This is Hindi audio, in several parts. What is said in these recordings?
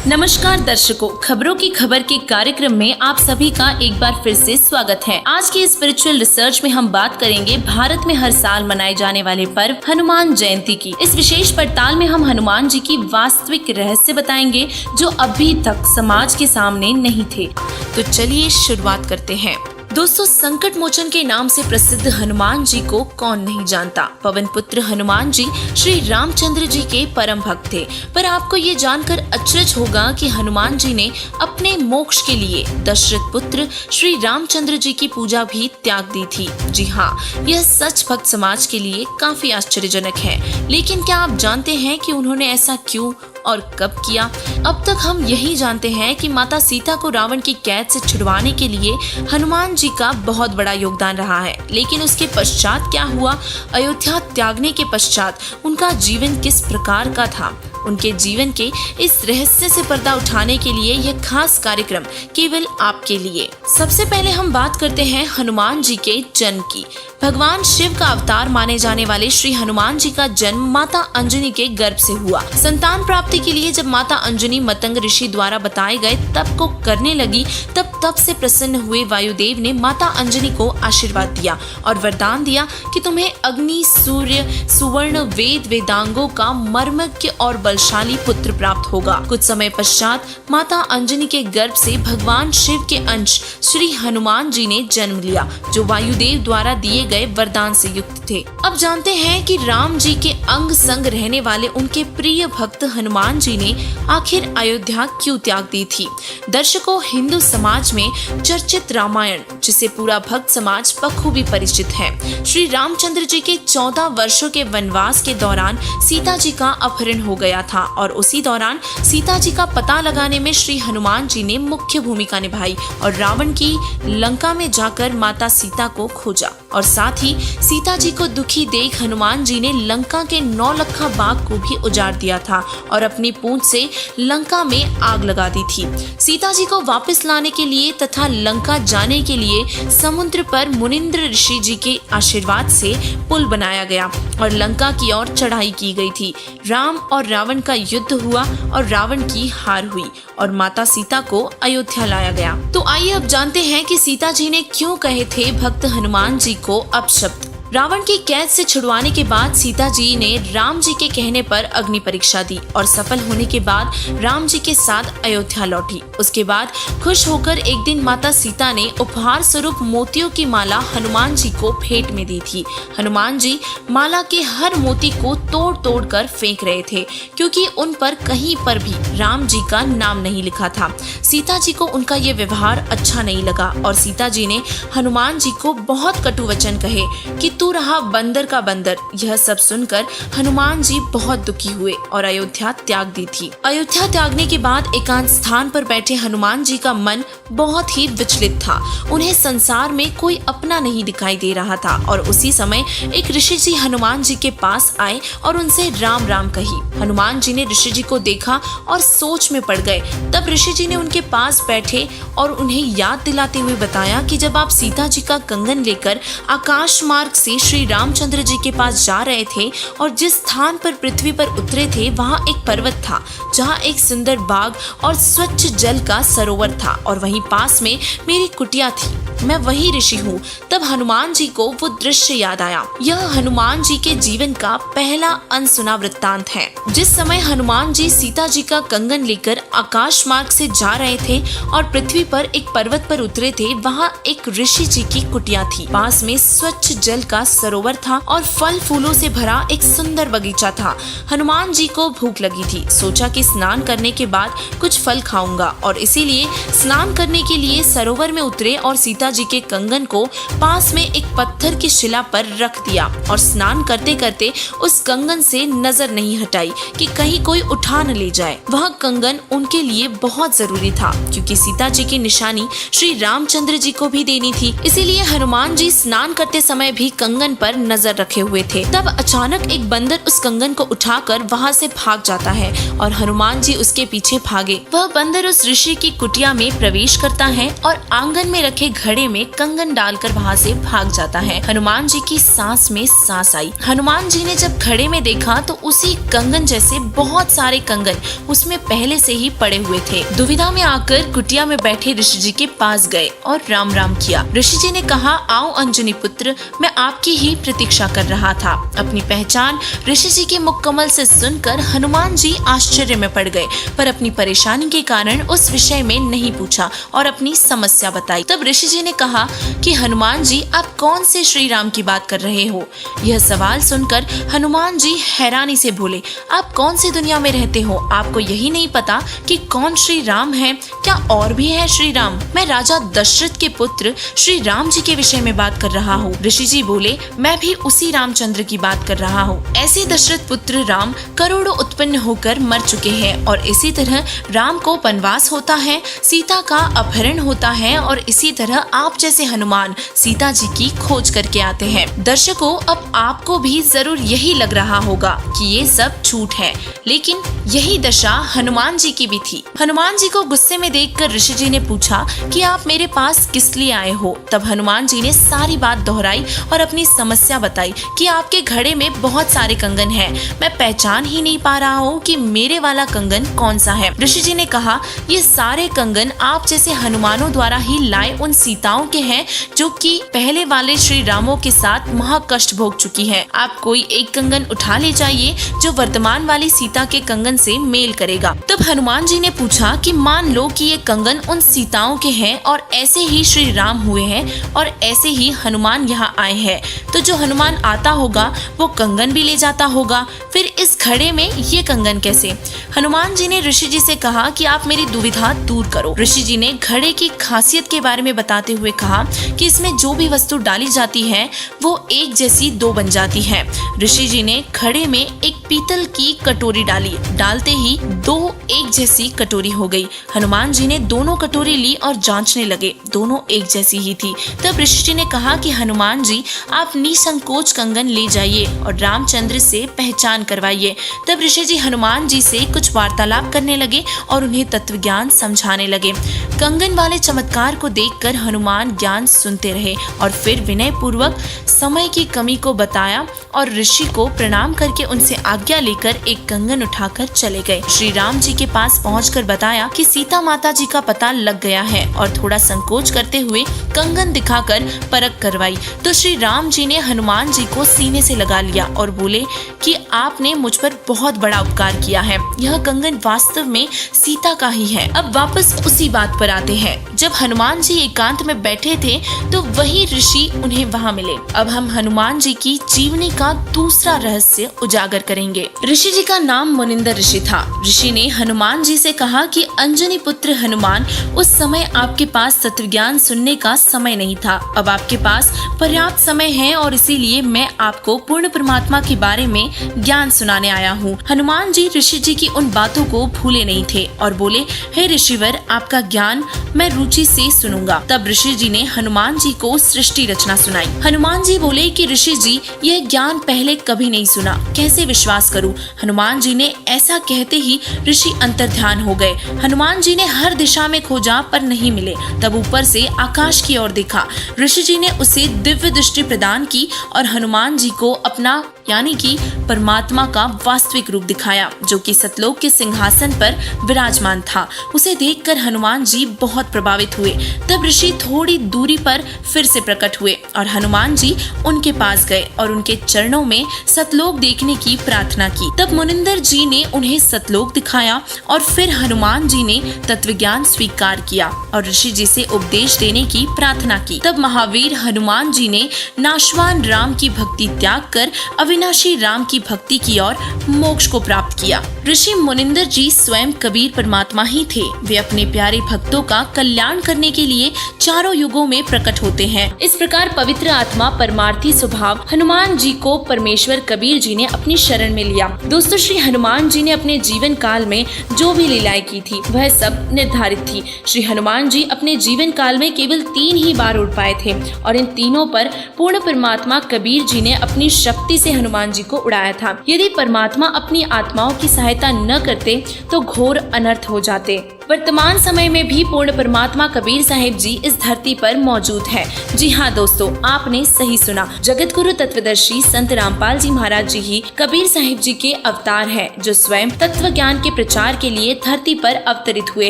नमस्कार दर्शकों, खबरों की खबर के कार्यक्रम में आप सभी का एक बार फिर से स्वागत है। आज की स्पिरिचुअल रिसर्च में हम बात करेंगे भारत में हर साल मनाए जाने वाले पर्व हनुमान जयंती की। इस विशेष पड़ताल में हम हनुमान जी की वास्तविक रहस्य बताएंगे जो अभी तक समाज के सामने नहीं थे। तो चलिए शुरुआत करते हैं। दोस्तों, संकट मोचन के नाम से प्रसिद्ध हनुमान जी को कौन नहीं जानता। पवन पुत्र हनुमान जी श्री रामचंद्र जी के परम भक्त थे। पर आपको ये जानकर अचरज होगा कि हनुमान जी ने अपने मोक्ष के लिए दशरथ पुत्र श्री रामचंद्र जी की पूजा भी त्याग दी थी। जी हाँ, यह सच भक्त समाज के लिए काफी आश्चर्यजनक है। लेकिन क्या आप जानते हैं कि उन्होंने ऐसा क्यों और कब किया? अब तक हम यही जानते हैं कि माता सीता को रावण की कैद से छुड़वाने के लिए हनुमान जी का बहुत बड़ा योगदान रहा है। लेकिन उसके पश्चात क्या हुआ? अयोध्या त्यागने के पश्चात उनका जीवन किस प्रकार का था? उनके जीवन के इस रहस्य से पर्दा उठाने के लिए यह खास कार्यक्रम केवल आपके लिए। सबसे पहले हम बात करते हैं हनुमान जी के जन्म की। भगवान शिव का अवतार माने जाने वाले श्री हनुमान जी का जन्म माता अंजनी के गर्भ से हुआ। संतान प्राप्ति के लिए जब माता अंजनी मतंग ऋषि द्वारा बताए गए तप को करने लगी, तब से प्रसन्न हुए वायुदेव ने माता अंजनी को आशीर्वाद दिया और वरदान दिया कि तुम्हें अग्नि, सूर्य, सुवर्ण, वेदांगों का मर्मज्ञ और बलशाली पुत्र प्राप्त होगा। कुछ समय पश्चात माता अंजनी के गर्भ से भगवान शिव के अंश श्री हनुमान जी ने जन्म लिया, जो वायुदेव द्वारा दिए गए वरदान से युक्त थे। अब जानते हैं कि राम जी के अंग संग रहने वाले उनके प्रिय भक्त हनुमान जी ने आखिर अयोध्या क्यों त्याग दी थी? दर्शकों, हिंदू समाज में चर्चित रामायण, जिसे पूरा भक्त समाज बखूबी परिचित है, श्री रामचंद्र जी के 14 वर्षों के वनवास के दौरान सीता जी का अपहरण हो गया था और उसी दौरान सीता जी का पता लगाने में श्री हनुमान जी ने मुख्य भूमिका निभाई और रावण की लंका में जाकर माता सीता को खोजा और साथ ही सीता जी को दुखी देख हनुमान जी ने लंका के 9 लखा बाग को भी उजाड़ दिया था और अपनी पूंछ से लंका में आग लगा दी थी। सीता जी को वापस लाने के लिए तथा लंका जाने के लिए समुद्र पर मुनिंद्र ऋषि जी के आशीर्वाद से पुल बनाया गया और लंका की ओर चढ़ाई की गई थी। राम और रावण का युद्ध हुआ और रावण की हार हुई और माता सीता को अयोध्या लाया गया। तो आइए अब जानते हैं कि सीता जी ने क्यों कहे थे भक्त हनुमान जी को अपशब्द। रावण की कैद से छुड़वाने के बाद सीता जी ने राम जी के कहने पर अग्नि परीक्षा दी और सफल होने के बाद राम जी के साथ अयोध्या लौटी। उसके बाद खुश होकर एक दिन माता सीता ने उपहार स्वरूप मोतियों की माला हनुमान जी को भेंट में दी थी। हनुमान जी माला के हर मोती को तोड़ तोड़ कर फेंक रहे थे, क्योंकि उन पर कहीं पर भी राम जी का नाम नहीं लिखा था। सीता जी को उनका ये व्यवहार अच्छा नहीं लगा और सीता जी ने हनुमान जी को बहुत कटु वचन कहे कि तू रहा बंदर का बंदर। यह सब सुनकर हनुमान जी बहुत दुखी हुए और अयोध्या त्याग दी थी। अयोध्या त्यागने के बाद एकांत स्थान पर बैठे हनुमान जी का मन बहुत ही विचलित था। उन्हें संसार में कोई अपना नहीं दिखाई दे रहा था और उसी समय एक ऋषि जी हनुमान जी के पास आए और उनसे राम राम कही। हनुमान जी ने ऋषि जी को देखा और सोच में पड़ गए। तब ऋषि जी ने उनके पास बैठे और उन्हें याद दिलाते हुए बताया कि जब आप सीता जी का कंगन लेकर आकाश मार्ग से श्री रामचंद्र जी के पास जा रहे थे और जिस स्थान पर पृथ्वी पर उतरे थे वहाँ एक पर्वत था जहाँ एक सुंदर बाग और स्वच्छ जल का सरोवर था और वहीं पास में मेरी कुटिया थी। मैं वही ऋषि हूँ। तब हनुमान जी को वो दृश्य याद आया। यह हनुमान जी के जीवन का पहला अनसुना वृत्तांत है। जिस समय हनुमान जी सीता जी का कंगन लेकर आकाश मार्ग से जा रहे थे और पृथ्वी पर एक पर्वत पर उतरे थे, वहाँ एक ऋषि जी की कुटिया थी। पास में स्वच्छ जल का सरोवर था और फल फूलों से भरा एक सुंदर बगीचा था। हनुमान जी को भूख लगी थी। सोचा कि स्नान करने के बाद कुछ फल खाऊंगा और इसीलिए स्नान करने के लिए सरोवर में उतरे और सीता जी के कंगन को पास में एक पत्थर की शिला पर रख दिया और स्नान करते करते उस कंगन से नजर नहीं हटाई कि कहीं कोई उठा न ले जाए। वह कंगन उनके लिए बहुत जरूरी था, क्योंकि सीता जी की निशानी श्री रामचंद्र जी को भी देनी थी। इसीलिए हनुमान जी स्नान करते समय भी कंगन पर नजर रखे हुए थे। तब अचानक एक बंदर उस कंगन को उठाकर वहाँ से भाग जाता है और हनुमान जी उसके पीछे भागे। वह बंदर उस ऋषि की कुटिया में प्रवेश करता है और आंगन में रखे घड़े में कंगन डालकर वहाँ से भाग जाता है। हनुमान जी की सांस में सांस आई। हनुमान जी ने जब घड़े में देखा तो उसी कंगन जैसे बहुत सारे कंगन उसमें पहले से ही पड़े हुए थे। दुविधा में आकर कुटिया में बैठे ऋषि जी के पास गए और राम राम किया। ऋषि जी ने कहा, आओ अंजनी पुत्र, मैं आपकी ही प्रतीक्षा कर रहा था। अपनी पहचान ऋषि जी के मुखकमल से सुनकर हनुमान जी आश्चर्य में पड़ गए, पर अपनी परेशानी के कारण उस विषय में नहीं पूछा और अपनी समस्या बताई। तब ऋषि जी ने कहा कि हनुमान जी, आप कौन से श्री राम की बात कर रहे हो? यह सवाल सुनकर हनुमान जी हैरानी से बोले, आप कौन सी दुनिया में रहते हो? आपको यही नहीं पता कि कौन श्री राम है? क्या और भी है श्री राम? मैं राजा दशरथ के पुत्र श्री राम जी के विषय में बात कर रहा हूँ। ऋषि जी बोले, मैं भी उसी रामचंद्र की बात कर रहा हूँ। ऐसे दशरथ पुत्र राम करोड़ों उत्पन्न होकर मर चुके हैं और इसी तरह राम को वनवास होता है, सीता का अपहरण होता है और इसी तरह आप जैसे हनुमान सीता जी की खोज करके आते हैं। दर्शकों, अब आपको भी जरूर यही लग रहा होगा कि ये सब झूठ है, लेकिन यही दशा हनुमान जी की भी थी। हनुमान जी को गुस्से में देखकर ऋषि जी ने पूछा कि आप मेरे पास किस लिए आए हो? तब हनुमान जी ने सारी बात दोहराई और अपनी समस्या बताई कि आपके घड़े में बहुत सारे कंगन हैं, मैं पहचान ही नहीं पा रहा हूँ कि मेरे वाला कंगन कौन सा है। ऋषि जी ने कहा, ये सारे कंगन आप जैसे हनुमानों द्वारा ही लाए उन सीताओं के हैं जो कि पहले वाले श्री रामों के साथ महाकष्ट भोग चुकी हैं। आप कोई एक कंगन उठा ले जाइए जो वर्तमान वाली सीता के कंगन से मेल करेगा। तब हनुमान जी ने पूछा कि मान लो कि ये कंगन उन सीताओं के हैं और ऐसे ही श्री राम हुए हैं और ऐसे ही हनुमान यहाँ आए हैं, तो जो हनुमान आता होगा वो कंगन भी ले जाता होगा, फिर इस घड़े में ये कंगन कैसे? हनुमान जी ने ऋषि जी से कहा कि आप मेरी दुविधा दूर करो। ऋषि जी ने घड़े की खासियत के बारे में बताते हुए कहा कि इसमें जो भी वस्तु डाली जाती है वो एक जैसी दो बन जाती है। ऋषि जी ने घड़े में एक पीतल की कटोरी डाली, डालते ही दो एक जैसी कटोरी हो गई। हनुमान जी ने दोनों कटोरी ली और जांचने लगे, दोनों एक जैसी ही थी। तब ऋषि जी ने कहा कि हनुमान जी, आप निसंकोच कंगन ले जाइए और रामचंद्र से पहचान करवाइए। तब ऋषि जी हनुमान जी से कुछ वार्तालाप करने लगे और उन्हें तत्व ज्ञान समझाने लगे। कंगन वाले चमत्कार को देखकर हनुमान ज्ञान सुनते रहे और फिर विनय पूर्वक समय की कमी को बताया और ऋषि को प्रणाम करके उनसे आज्ञा लेकर एक कंगन उठाकर चले गए। श्री राम जी के पास पहुंचकर बताया कि सीता माता जी का पता लग गया है और थोड़ा संकोच करते हुए कंगन दिखाकर परख करवाई। तो श्री राम जी ने हनुमान जी को सीने से लगा लिया और बोले कि आपने मुझ पर बहुत बड़ा उपकार किया है, यह कंगन वास्तव में सीता का ही है। अब वापस उसी बात पर आते हैं। जब हनुमान जी एकांत में बैठे थे तो वही ऋषि उन्हें वहाँ मिले। अब हम हनुमान जी की जीवनी का दूसरा रहस्य उजागर करेंगे। ऋषि जी का नाम मुनिंदर ऋषि था। ऋषि ने हनुमान जी से कहा कि अंजनी पुत्र हनुमान, उस समय आपके पास तत्व ज्ञान सुनने का समय नहीं था, अब आपके पास पर्याप्त समय है और इसीलिए मैं आपको पूर्ण परमात्मा के बारे में ज्ञान सुनाने आया हूँ। हनुमान जी ऋषि जी की उन बातों को भूले नहीं थे और बोले, हे ऋषिवर, आपका ज्ञान मैं रुचि से सुनूंगा। तब ऋषि जी ने हनुमान जी को सृष्टि रचना सुनाई। हनुमान जी बोले कि ऋषि जी, यह ज्ञान पहले कभी नहीं सुना, कैसे विश्वास करूं? हनुमान जी ने ऐसा कहते ही ऋषि अंतर्ध्यान हो गए। हनुमान जी ने हर दिशा में खोजा पर नहीं मिले। तब ऊपर से आकाश की ओर देखा। ऋषि जी ने उसे दिव्य दृष्टि प्रदान की और हनुमान जी को अपना यानी कि परमात्मा का वास्तविक रूप दिखाया, जो कि सतलोक के सिंहासन पर विराजमान था। उसे देखकर हनुमान जी बहुत प्रभावित हुए। तब ऋषि थोड़ी दूरी पर फिर से प्रकट हुए और हनुमान जी उनके पास गए और उनके चरणों में सतलोक देखने की प्रार्थना की। तब मुनिंदर जी ने उन्हें सतलोक दिखाया और फिर हनुमान जी ने तत्वज्ञान स्वीकार किया और ऋषि जी से उपदेश देने की प्रार्थना की। तब महावीर हनुमान जी ने नाशवान राम की भक्ति त्याग कर अविनाशी राम की की भक्ति की और मोक्ष को प्राप्त किया। ऋषि मुनिंदर जी स्वयं कबीर परमात्मा ही थे। वे अपने प्यारे भक्तों का कल्याण करने के लिए चारों युगों में प्रकट होते हैं। इस प्रकार पवित्र आत्मा परमार्थी स्वभाव हनुमान जी को परमेश्वर कबीर जी ने अपनी शरण में लिया। दोस्तों, श्री हनुमान जी ने अपने जीवन काल में जो भी लीलाएं की थी वह सब निर्धारित थी। श्री हनुमान जी अपने जीवन काल में केवल 3 ही बार उड़ पाए थे और इन तीनों पर पूर्ण परमात्मा कबीर जी ने अपनी शक्ति से हनुमान जी को उड़ाया था। यदि परमात्मा अपनी आत्माओं की सहायता न करते तो घोर अनर्थ हो जाते। वर्तमान समय में भी पूर्ण परमात्मा कबीर साहिब जी इस धरती पर मौजूद है। जी हाँ दोस्तों, आपने सही सुना। जगत गुरु तत्वदर्शी संत रामपाल जी महाराज जी ही कबीर साहिब जी के अवतार हैं, जो स्वयं तत्व ज्ञान के प्रचार के लिए धरती पर अवतरित हुए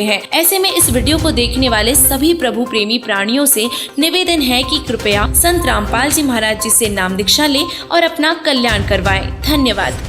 हैं। ऐसे में इस वीडियो को देखने वाले सभी प्रभु प्रेमी प्राणियों से निवेदन है कि कृपया संत रामपाल जी महाराज जी से नाम दीक्षा लें और अपना कल्याण करवाएं। धन्यवाद।